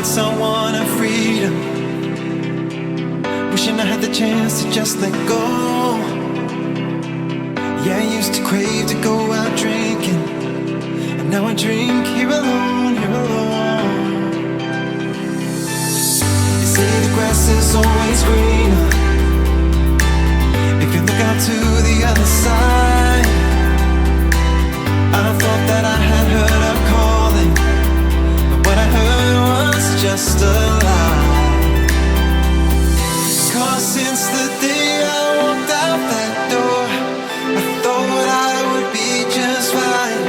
find someone of freedom. Wishing I had the chance to just let go. Yeah, I used to crave to go out drinking, and now I drink here alone, here alone. You say the grass is always greener if you look out to the other side. I thought that I had heard her calling, but what I heard was just a lie. 'Cause since the day I walked out that door, I thought I would be just fine.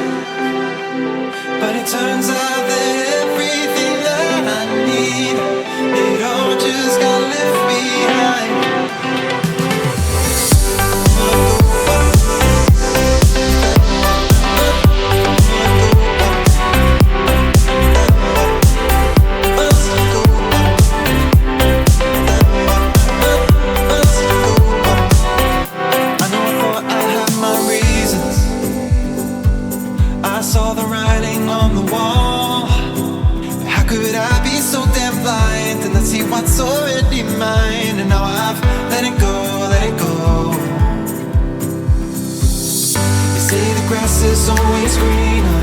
But it turns out that everything that I need, it all just got left behind. Saw the writing on the wall. How could I be so damn blind and not see what's already mine? And now I've let it go, let it go. You say the grass is always greener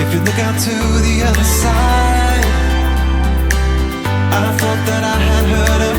if you look out to the other side. I thought that I had heard of